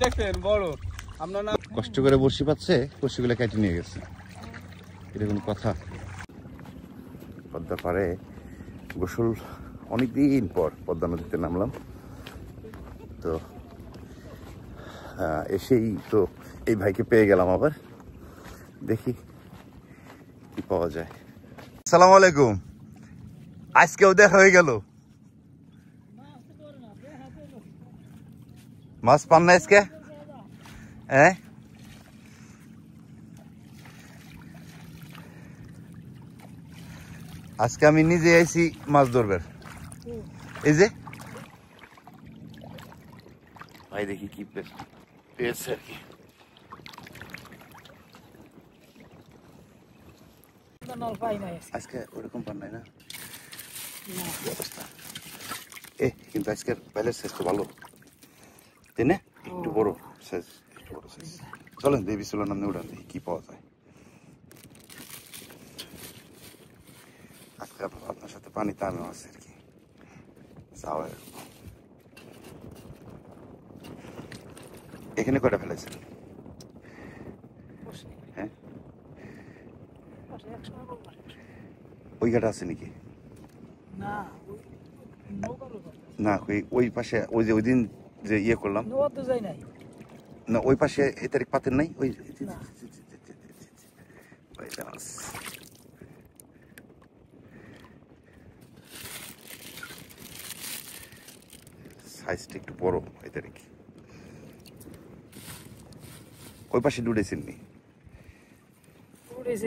দেখেন বড় আপনার না কষ্ট করে বড়শি পাচ্ছে, বড়শিগুলো কেটে নিয়ে গেছে। এটা কোনো কথা? পদ্মা পাড়ে গোসল অনেকদিন পর পদ্মা নদীতে নামলাম তো, এসেই তো এই ভাইকে পেয়ে গেলাম। আবার দেখি কি পাওয়া যায়। আসসালামু আলাইকুম। আজকেও দেখা হয়ে গেল। মাছ পান না আজকে? হ্যাঁ, আজকে আমি নিজে আইছি মাছ ধরবার। এই যে ভাই দেখি কি পেয়েছে আর কি। আজকে ওরকম পান নাই না অবস্থা। কিন্তু আজকের বাইলের সাইজ তো ভালো, তাই না? একটু বড় সাইজ, একটু বড় সাইজ। চলেন দেবী চলেন নামে উড়ান, দেখি কি পাওয়া যায়। আজকে আপনার সাথে পানিতে আমিও আছে আর কি। যাওয়া এখানে কয়টা ফেলেছেন? হ্যাঁ, ওই ঘাটা আছে নাকি? না, ওই পাশে ওই যে ওই দিন যে ইয়ে করলাম না, ওই পাশে এই তারিখ পাতেন নাই? ওই সাইজটা একটু বড় এই তারিখ। ওই পাশে ডুডেছেন নি?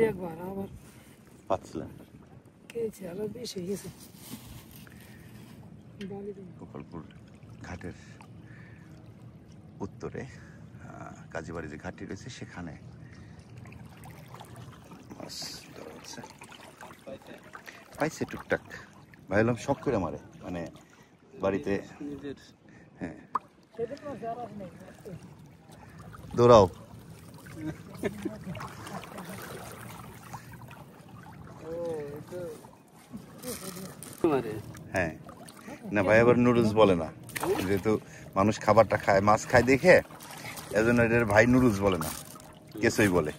একবার আবার পাচ্ছিলেন বেশি গেছে। গোপালপুর ঘাটের উত্তরে কাজীবাড়ি যে ঘাটটি রয়েছে সেখানে মাছ ধরা হচ্ছে। পাইছে টুকটাক। ভাবলাম শখ করে মারে, মানে বাড়িতে। হ্যাঁ, দৌড়াও। হ্যাঁ, না ভাই আবার নুডলস বলে না, যেহেতু মানুষ খাবারটা খায়, মাছ খায় দেখে, এজন্য এদের ভাই নুডলস বলে না, কেসই বলে।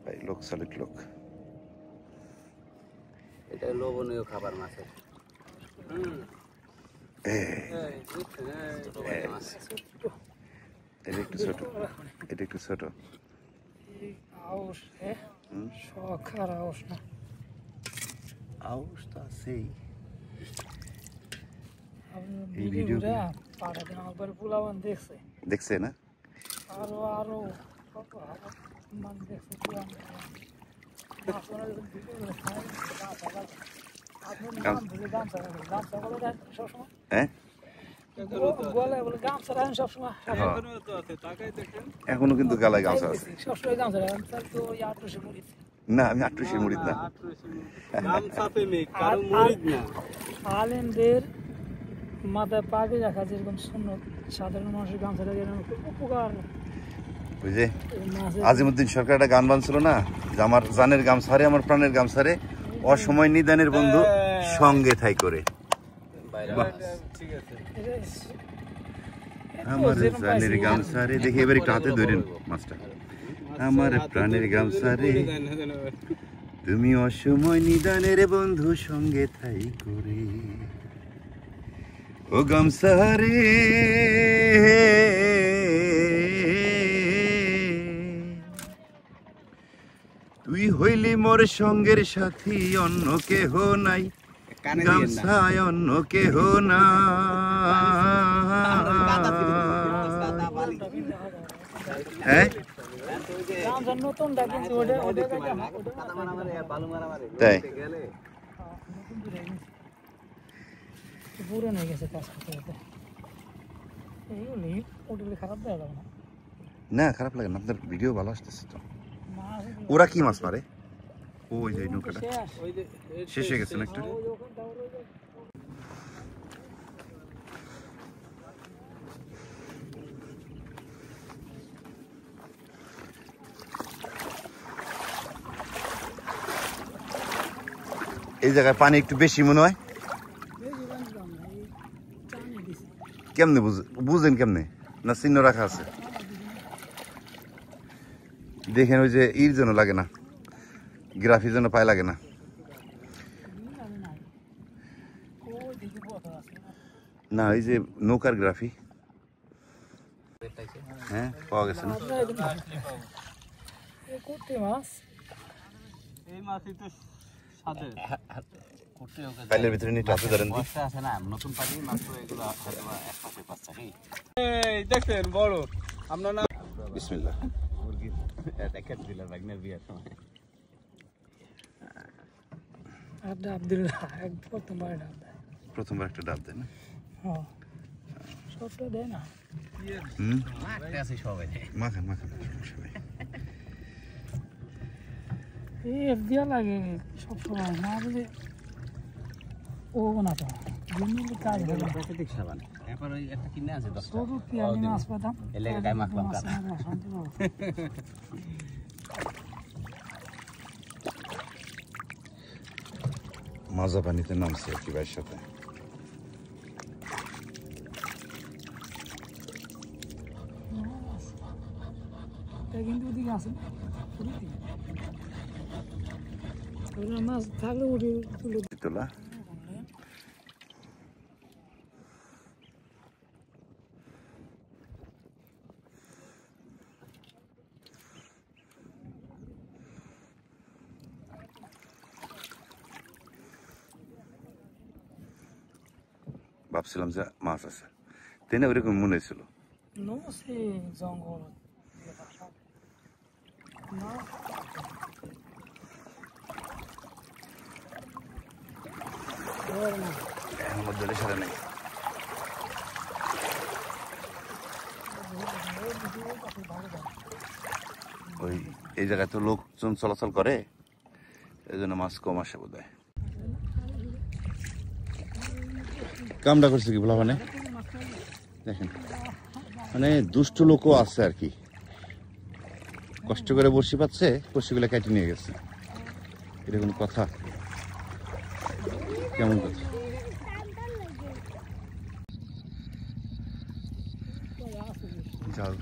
ভাই লোক সলিড লোক। এটা লোভনীয় খাবার মাছের। এটা একটু ছোট, এটা একটু ছোট। আউশ তো আছেই। এই ভিডিওটা দেখছে না? আরো হ্যাঁ, এখনো কিন্তু গালায় গামছা আছে। না, আমি আট্রসি মুড়িদ না। আলেমদের মাথায় পাগে রাখা যেরকম সুন্নত, সাধারণ মানুষের গামছাটা উপকার। ওই যে আজিমুদ্দিন সরকার একটা গান বানছিল না, যে আমার জানের গামছারে, আমার প্রাণের গামছারে, অসময় নিদানের বন্ধু সঙ্গে থাই করে। আমার জানের গামছারে, দেখি এবার একটু হাতে ধরেন মাছটা। আমার প্রাণের গামছারে, তুমি অসময় নিদানের বন্ধু সঙ্গে থাই করে। ও গামছারে তুই হইলি মোর সঙ্গের সাথী, অন্য কেহ নাই, গামছায় অন্য কেহ না। হ্যাঁ, তাই না, খারাপ লাগে না, আপনার ভিডিও ভালো আসতেছে তো। ওরা কি মাছ মারে? ওই যে নৌকাটা শেষ হয়ে গেছে না একটা। এই জায়গায় পানি একটু বেশি মনে হয়। বুঝলাম না এই চানি দিছে কেমনে বুঝেন কেমনে না চিহ্ন রাখা আছে দেখেন ওই যে ইর জন্য লাগে না গ্রাফির জন্য পায়ে লাগে না না ওই যে নৌকার গ্রাফি হ্যাঁ পাওয়া গেছে না করতে মাছ এই মাছই তো সাথে করতে ওকে পাইলের ভিতরে নিয়ে টাচে ধরেন দি আছে না নতুন পানি মাছ এগুলো হয়তো এক মাসে বাচ্চা কি এই দেখেন বড় আপনার নাম বিসমিল্লাহ মুরগি দেখেন দিলা বাগনের বিয়ার সময় আর ডাব দিল এক প্রথমবার ডাব দেয় প্রথমবার একটা ডাব দেন হ্যাঁ সবটা দেয় না মাঠে আছে সবাই মাখান মাখান সমস্যা নেই এই দিয়া লাগে সব সময় না বলে ও না তো দিনে কাজ হবে প্রাকৃতিক সাবান এরপর ওই একটা কিনে আছে 10 সব কি আমি মাছ পেতাম এর লেগে গায়ে মাখলাম কাটা শান্তি পাবো মাজা পানিতে নামছে আর কি ভাইয়ের সাথে কিন্তু ওদিকে আছে মাছ থাকলে উঠে তুলে তোলা ভাবছিলাম যে মাছ আছে তাই না ওইরকম মনে হয়েছিল No sé, জঙ্গল না এখন জলে সারা নেই ওই এই জায়গায় তো লোকজন চলাচল করে এই জন্য মাছ কম আসে বোধ হয় কামটা করছে কি বলা মানে দেখেন মানে দুষ্ট লোকও আছে আর কি কষ্ট করে বসি পাচ্ছে বসিগুলো কেটে নিয়ে গেছে এটা কোনো কথা কেমন কথা জাল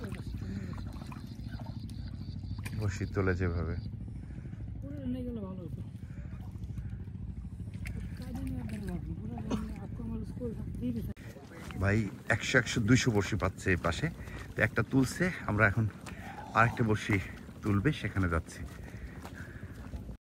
বসি তোলে যেভাবে ভাই 100-100-200 বড়শি পাচ্ছে এই পাশে তো একটা তুলছে আমরা এখন আরেকটা বড়শি তুলবে সেখানে যাচ্ছি